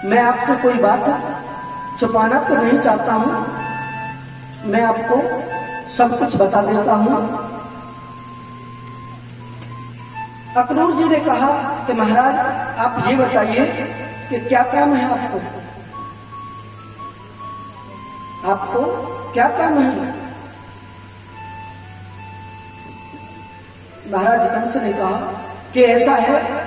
मैं आपसे कोई बात छुपाना तो नहीं चाहता हूं, मैं आपको सब कुछ बता देता हूं। अक्रूर जी ने कहा कि महाराज आप ये बताइए कि क्या काम है आपको, आपको क्या काम है। महाराज कंस ने कहा कि ऐसा है,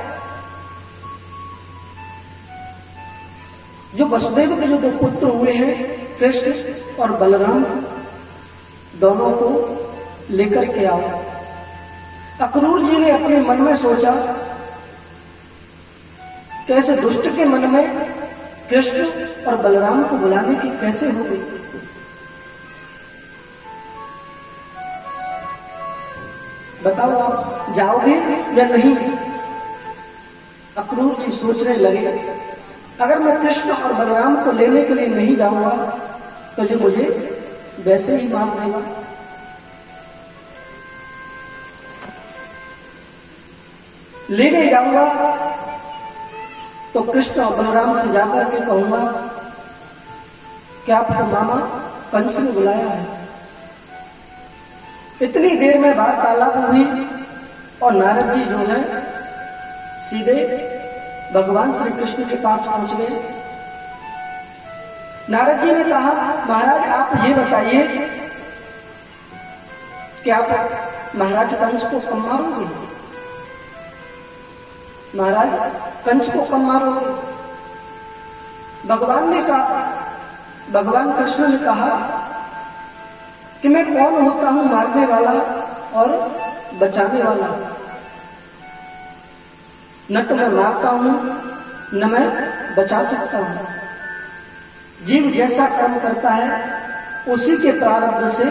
जो वसुदेव के जो दो पुत्र हुए हैं कृष्ण और बलराम, दोनों को लेकर के आओ। अक्रूर जी ने अपने मन में सोचा कैसे दुष्ट के मन में कृष्ण और बलराम को बुलाने की कैसे हो गई। बताओ आप जाओगे या नहीं। अक्रूर जी सोचने लगे, अगर मैं कृष्ण और बलराम को लेने के लिए नहीं जाऊंगा तो ये मुझे वैसे ही मार देगा। लेने जाऊंगा तो कृष्ण और बलराम से जाकर के कहूंगा कि आपको मामा कंस ने बुलाया है। इतनी देर में वार्तालाप हुई और नारद जी जो है सीधे भगवान श्री कृष्ण के पास पहुंच गए। नारद जी ने कहा महाराज आप ये बताइए कि आप महाराज कंस को कब मारोगे। महाराज कंस को कब मारोगे। भगवान ने कहा, भगवान कृष्ण ने कहा कि मैं कौन होता हूं मारने वाला और बचाने वाला। न तो मैं मारता हूं न मैं बचा सकता हूं। जीव जैसा कर्म करता है उसी के प्रारब्ध से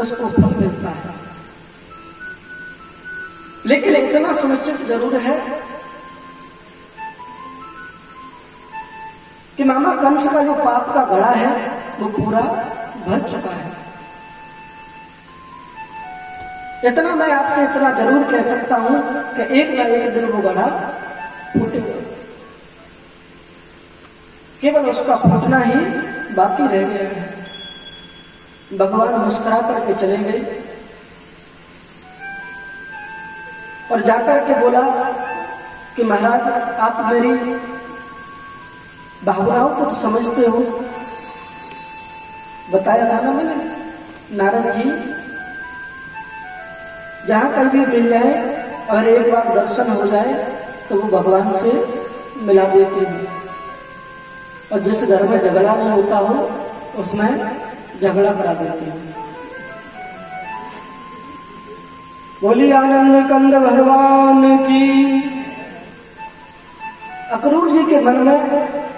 उसको फल मिलता है। लेकिन इतना सुनिश्चित जरूर है कि मामा कंस का जो पाप का घड़ा है वो पूरा भर चुका है। इतना मैं आपसे इतना जरूर कह सकता हूं कि एक न एक दिन वो घड़ा फूटेगा। केवल उसका फूटना ही बाकी रह गया है। भगवान मुस्कुरा करके चले गए और जाकर के बोला कि महाराज आप मेरी भावनाओं को तो समझते हो। बताया था ना मैंने, नारद जी जहां कहीं भी मिल जाए और एक बार दर्शन हो जाए तो वो भगवान से मिला देते हैं। और जिस घर में झगड़ा नहीं होता हो उसमें झगड़ा करा देते हैं। बोली आनंद कंद भगवान की। अक्रूर जी के मन में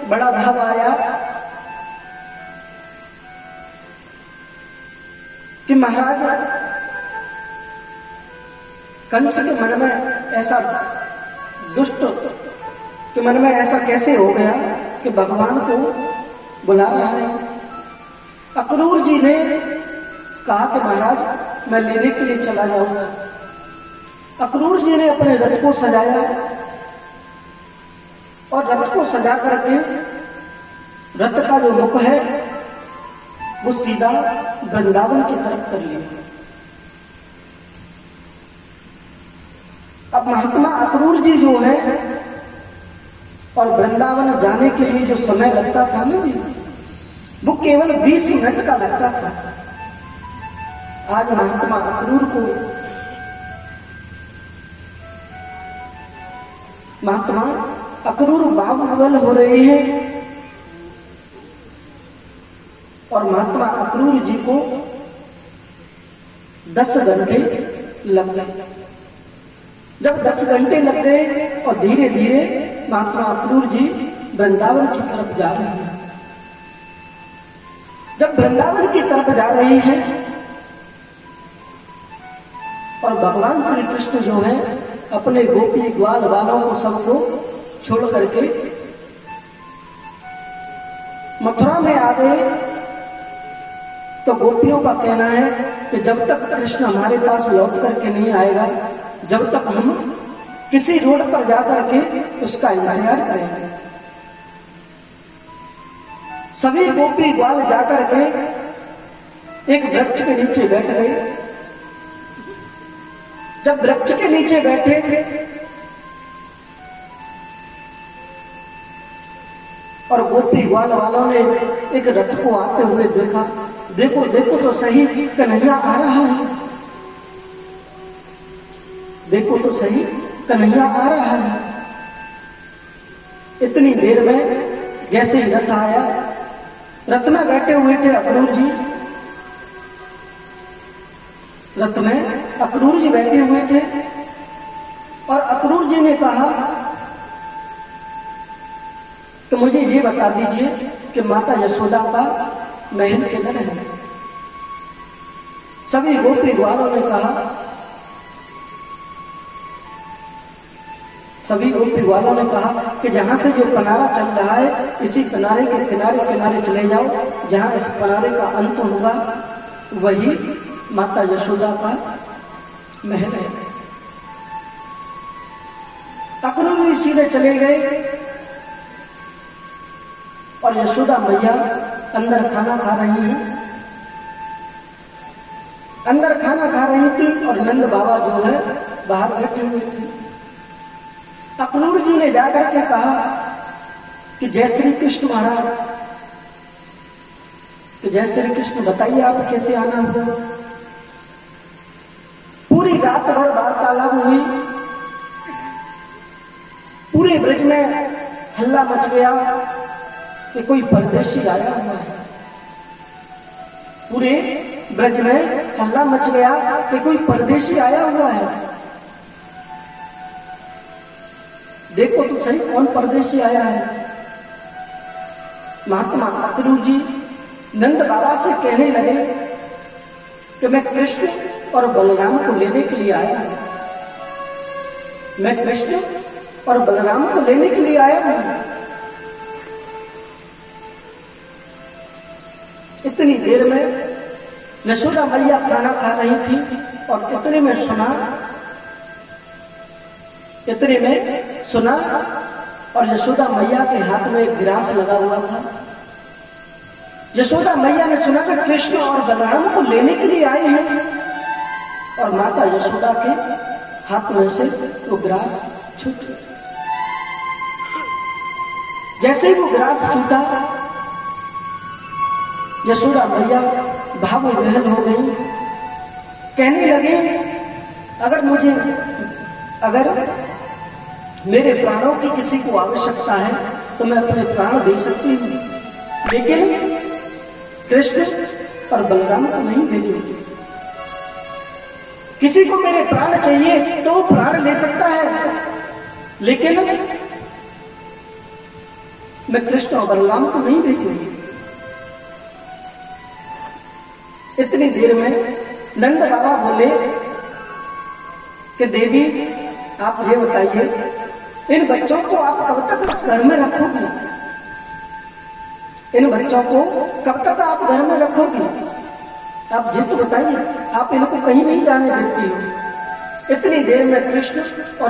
बड़ा भाव आया कि महाराज कंस के मन में ऐसा, दुष्ट के मन में ऐसा कैसे हो गया कि भगवान को बुला रहा है। अक्रूर जी ने कहा कि महाराज मैं लेने के लिए चला जाऊंगा। अक्रूर जी ने अपने रथ को सजाया और रथ को सजा करके रथ का जो मुख है वो सीधा वृंदावन की तरफ कर लिया। अब महात्मा अक्रूर जी जो है और वृंदावन जाने के लिए जो समय लगता था ना वो केवल 20 मिनट का लगता था। आज महात्मा अक्रूर को महात्मा अक्रूर बाहुबल हो रहे हैं और महात्मा अक्रूर जी को 10 घंटे लग गए। जब 10 घंटे लग गए और धीरे धीरे महात्मा अक्रूर जी वृंदावन की तरफ जा रहे हैं। जब वृंदावन की तरफ जा रहे हैं और भगवान श्री कृष्ण जो है अपने गोपी ग्वाल बालों को सबको छोड़ करके मथुरा में आ गए तो गोपियों का कहना है कि जब तक कृष्ण हमारे पास लौट करके नहीं आएगा जब तक हम किसी रोड पर जाकर के उसका इंतजार करेंगे। सभी गोपी ग्वाल जाकर के एक वृक्ष के नीचे बैठ गए। जब वृक्ष के नीचे बैठे और गोपी ग्वाल वालों ने एक रथ को आते हुए देखा, देखो देखो तो सही कन्हैया आ रहा है, देखो तो सही कन्हैया आ रहा है। इतनी देर में जैसे ही रथ आया, रथ में बैठे हुए थे अक्रूर जी, रथ में अक्रूर जी बैठे हुए थे और अक्रूर जी ने कहा तो मुझे ये बता दीजिए कि माता यशोदा का महल किधर है। सभी गोपी ग्वालों ने कहा, सभी गोपी ग्वालों ने कहा कि जहां से जो पनारा चल रहा है इसी किनारे के किनारे किनारे चले जाओ, जहां इस पनारे का अंत होगा वही माता यशोदा का महल है। अक्रूर जी सीधे चले गए और यशोदा मैया अंदर खाना खा रही हैं, अंदर खाना खा रही थी और नंद बाबा जो है बाहर बैठे हुए थे। अक्रूर जी ने जाकर के कहा कि जय श्री कृष्ण महाराज, कि जय श्री कृष्ण, बताइए आप कैसे आना हुआ। पूरी रात भर वार्तालाप हुई, पूरे ब्रज में हल्ला मच गया कि कोई परदेशी आया हुआ है। पूरे ब्रज में हल्ला मच गया कि कोई परदेशी आया हुआ है। देखो तो सही कौन परदेशी आया है। महात्मा अक्रूर जी नंद बाबा से कहने लगे कि मैं कृष्ण और बलराम को लेने के लिए आया हूं, मैं कृष्ण और बलराम को लेने के लिए आया हूं। इतनी देर में यशोदा मैया खाना खा रही थी और इतने में सुना और यशोदा मैया के हाथ में एक गिलास लगा हुआ था। यशोदा मैया ने सुना कि कृष्ण और बलराम को लेने के लिए आए हैं और माता यशोदा के हाथ में से वो गिलास छूट गया। जैसे ही वो गिलास छूटा, यशोदा मैया भाव विह्वल हो गई, कहने लगे अगर मेरे प्राणों की किसी को आवश्यकता है तो मैं अपने प्राण दे सकती हूं, लेकिन कृष्ण और बलराम को नहीं दे दूंगी। किसी को मेरे प्राण चाहिए तो वो प्राण ले सकता है, लेकिन मैं कृष्ण और बलराम को नहीं दे दूंगी। इतनी देर में नंद बाबा बोले कि देवी आप ये बताइए, इन बच्चों को आप कब तक इस घर में रखोगी, इन बच्चों को कब तक आप घर में रखोगी, आप ये तो बताइए, आप इनको कहीं नहीं जाने देती हो। इतनी देर में कृष्ण और